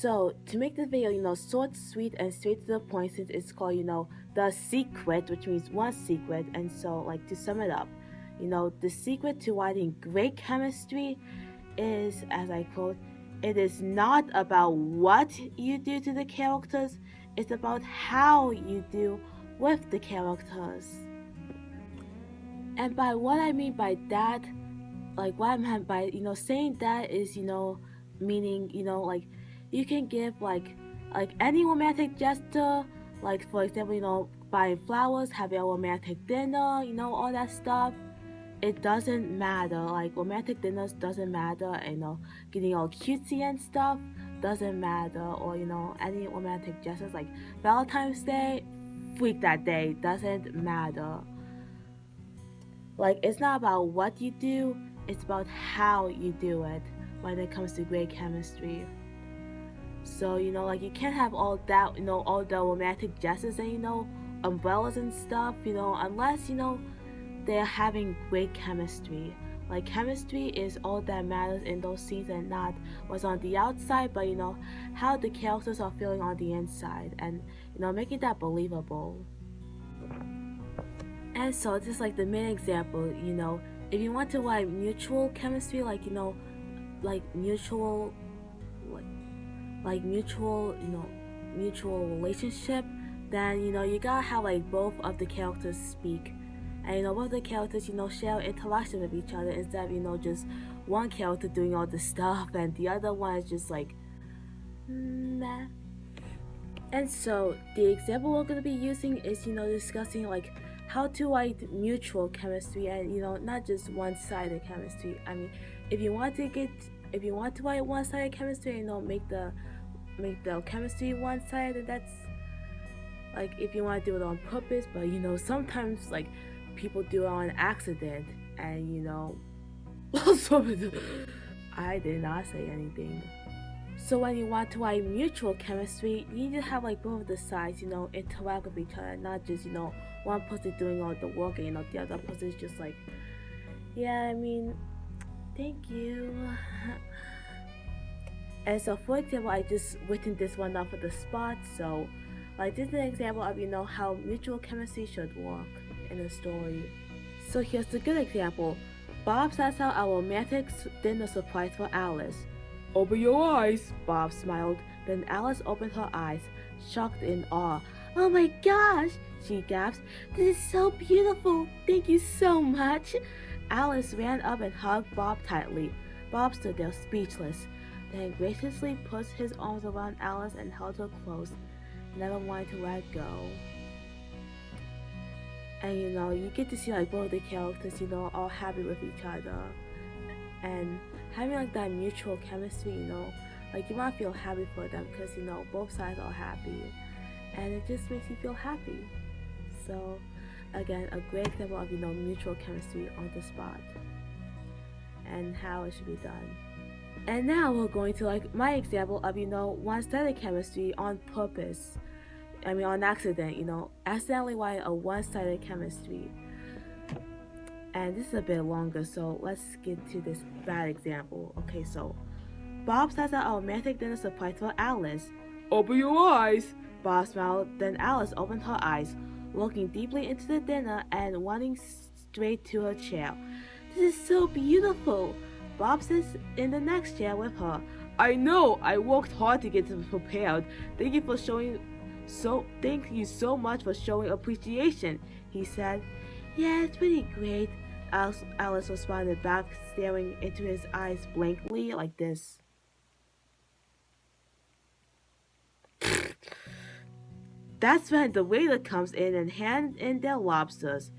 So to make this video, short, sweet, and straight to the point, since it's called, the secret, which means one secret. And so, like, to sum it up, the secret to writing great chemistry is, as I quote, it is not about what you do to the characters, it's about how you do with the characters. And by what I mean by that, like what I meant by, saying that is, meaning, like you can give like any romantic gesture, like for example, buying flowers, having a romantic dinner, all that stuff. It doesn't matter. Like romantic dinners doesn't matter. Getting all cutesy and stuff doesn't matter. Or any romantic gestures like Valentine's Day, freak that day doesn't matter. Like it's not about what you do, it's about how you do it when it comes to great chemistry. So, like you can't have all that, all the romantic gestures and, umbrellas and stuff, unless, they're having great chemistry. Like chemistry is all that matters in those scenes and not what's on the outside, but how the characters are feeling on the inside and making that believable. And so just like the main example, if you want to write mutual chemistry, like like mutual like mutual mutual relationship, then you gotta have like both of the characters speak. And both the characters share interaction with each other instead of just one character doing all the stuff and the other one is just like meh. And so the example we're going to be using is discussing like how to write mutual chemistry and not just one-sided chemistry. I mean, if you want to write one-sided chemistry and make the chemistry one-sided, that's like if you want to do it on purpose. But sometimes like people do it on accident and I did not say anything. So when you want to write mutual chemistry, you need to have like both of the sides interact with each other, not just one person doing all the work and the other person is just like, yeah, I mean, thank you. And so for example, I just written this one off of the spot. So like this is an example of how mutual chemistry should work in a story. So here's a good example. Bob sets out a romantic dinner surprise for Alice. Open your eyes, Bob smiled. Then Alice opened her eyes, shocked in awe. Oh my gosh, she gasped. This is so beautiful. Thank you so much. Alice ran up and hugged Bob tightly. Bob stood there speechless, then graciously put his arms around Alice and held her close, never wanting to let go. And you get to see like both the characters, all happy with each other. And having like that mutual chemistry, like you want to feel happy for them because both sides are happy and it just makes you feel happy. So again, a great example of mutual chemistry on the spot and how it should be done. And now we're going to like my example of one-sided chemistry on purpose. I mean on accident, accidentally writing a one-sided chemistry. And this is a bit longer, so let's get to this bad example. Okay, so Bob sets out a romantic dinner surprise for Alice. Open your eyes, Bob smiled. Then Alice opened her eyes, looking deeply into the dinner and running straight to her chair. This is so beautiful. Bob sits in the next chair with her. I know, I worked hard to get this prepared. Thank you so much for showing appreciation, he said. Yeah, it's pretty great. Alice responded back, staring into his eyes blankly like this. That's when the waiter comes in and hands in their lobsters.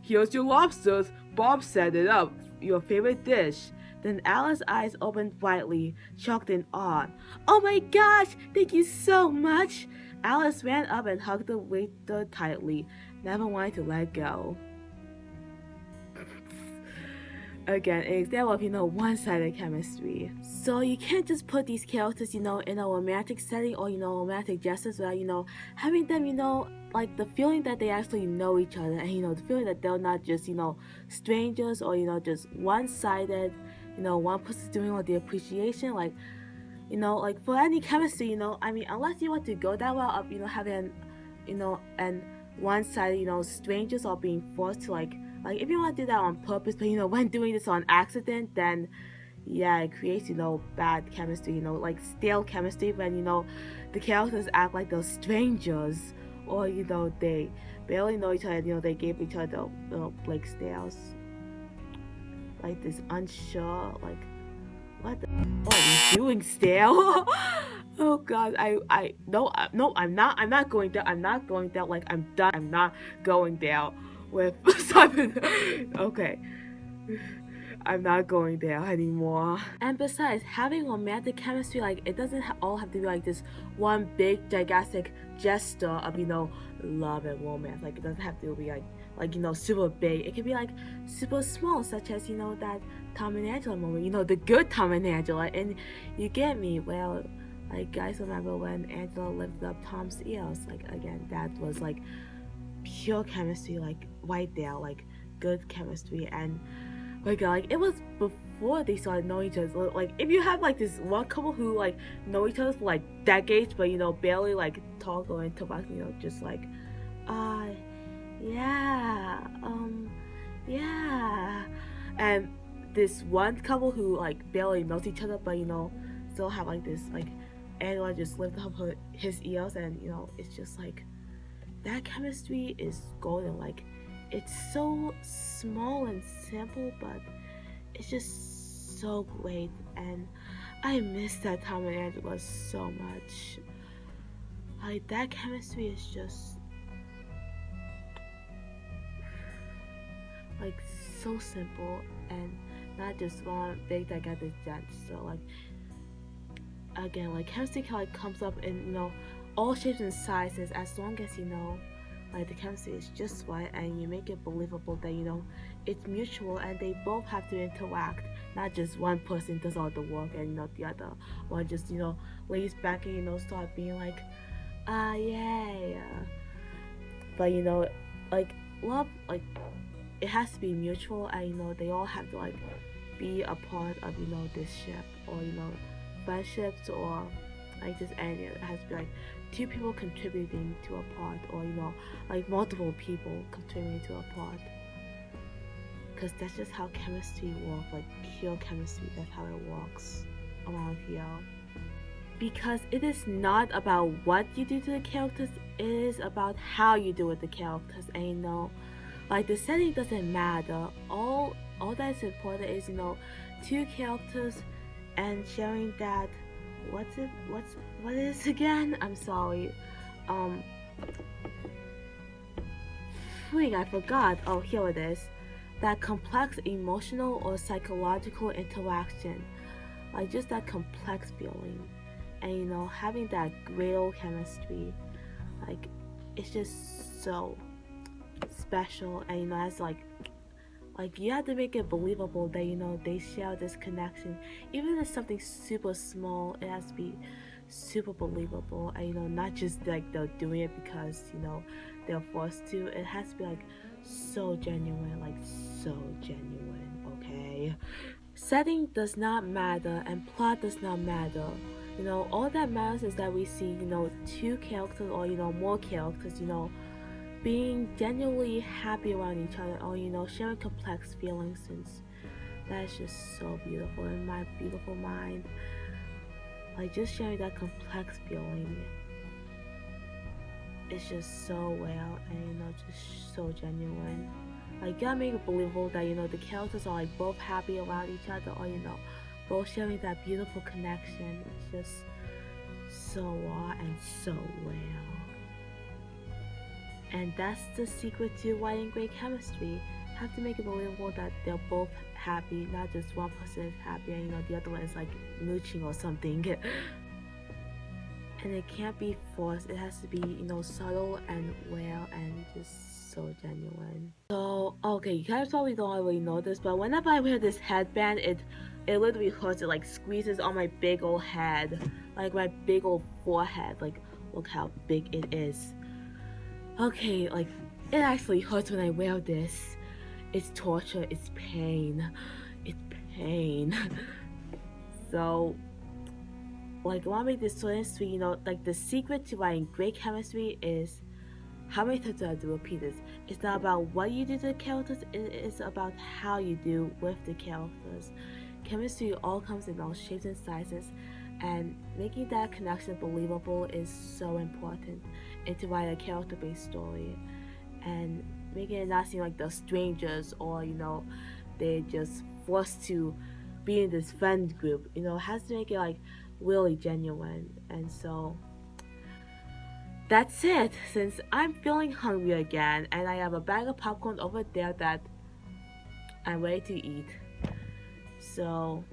Here's your lobsters. Bob set it up. Your favorite dish. Then Alice's eyes opened widely, shocked in awe. Oh my gosh, thank you so much. Alice ran up and hugged the waiter tightly, never wanting to let go. Again, an example of, one-sided chemistry. So you can't just put these characters, in a romantic setting or, romantic gestures without, having them, like the feeling that they actually know each other and, the feeling that they're not just, strangers or, just one-sided, one person's doing all the appreciation. Like, like for any chemistry, I mean, unless you want to go that route of, having, and one side, strangers are being forced to like if you want to do that on purpose, but when doing this on accident, then yeah, it creates, bad chemistry, like stale chemistry when, the characters act like they're strangers, or, they barely know each other, they give each other, like stares, like this unsure, like, what the are you doing still? Oh god, no, no, I'm not going there. I'm not going there. Like, I'm done. I'm not going there with Simon. Okay. I'm not going there anymore. And besides, having romantic chemistry, like, it doesn't all have to be like this one big, gigantic gesture of, love and romance. Like, it doesn't have to be like, super big. It can be like super small, such as, that Tom and Angela moment, the good Tom and Angela. And you get me? Well, like, guys, remember when Angela lifted up Tom's ears? Like, again, that was like pure chemistry, like, right there, like, good chemistry. And like it was before they started knowing each other. Like, if you have like this one couple who like know each other for like decades, but barely like talk or interact, just like, uh, yeah, yeah, and this one couple who like barely knows each other, but still have like this, like, Angela just lifted up his ears, and it's just like that chemistry is golden. Like, it's so small and simple, but it's just so great, and I miss that Tom and Angela so much. Like, that chemistry is just like so simple, and not just one big gigantic gesture. Like, again, like, chemistry like comes up in all shapes and sizes, as long as like the chemistry is just right, and you make it believable that it's mutual, and they both have to interact, not just one person does all the work and the other one just lays back and start being like, yay. But like, love, like, it has to be mutual, and they all have to like be a part of this ship, or friendships, or like just anything. It has to be like two people contributing to a part, or like multiple people contributing to a part, because that's just how chemistry works. Like, pure chemistry, that's how it works around here. Because it is not about what you do to the characters, it is about how you do with the characters. And like, the setting doesn't matter. All that is important is two characters and sharing that, what is it again? I'm sorry. I forgot. Oh, here it is. That complex emotional or psychological interaction. Like, just that complex feeling. And having that great old chemistry. Like, it's just so special. And it's like you have to make it believable that they share this connection. Even if it's something super small, it has to be super believable, and not just like they're doing it because they're forced to. It has to be like so genuine, like so genuine. Okay, setting does not matter, and plot does not matter. All that matters is that we see two characters, or more characters, being genuinely happy around each other, or sharing complex feelings, since that's just so beautiful in my beautiful mind. Like, just sharing that complex feeling, it's just so well, and just so genuine. Like, you gotta make it believable that the characters are like both happy around each other, or both sharing that beautiful connection. It's just so raw and so well. And that's the secret to writing great chemistry. Have to make it believable that they're both happy, not just one person is happy and the other one is like mooching or something. And it can't be forced. It has to be subtle and well and just so genuine. So okay, you guys probably don't already know this, but whenever I wear this headband, it literally hurts. It like squeezes on my big old head, like my big old forehead. Like, look how big it is. Okay, like, it actually hurts when I wear this. It's torture, it's pain. It's pain. So, like I want to make this chemistry, like the secret to writing great chemistry is how many times do I have to repeat this? It's not about what you do to the characters, it is about how you do with the characters. Chemistry all comes in all shapes and sizes, and making that connection believable is so important into writing a character based story. And making it not seem like they're strangers or, they're just forced to be in this friend group. It has to make it like really genuine. And so that's it. Since I'm feeling hungry again and I have a bag of popcorn over there that I'm ready to eat. So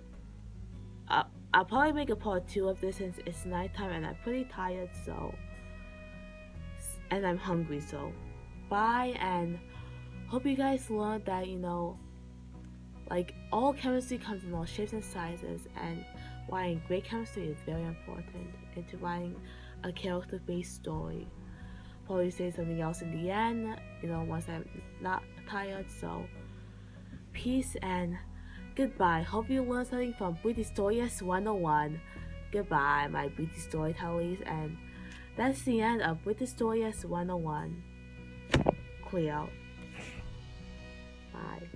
I'll probably make a part two of this since it's nighttime and I'm pretty tired, and I'm hungry, so bye, and hope you guys learned that, like all chemistry comes in all shapes and sizes, and writing great chemistry is very important into writing a character based story. Probably say something else in the end, once I'm not tired. So, peace and goodbye. Hope you learned something from Britistoríes 101. Goodbye, my British storytellers, and that's the end of Britistoríes 101. Clear out. Bye.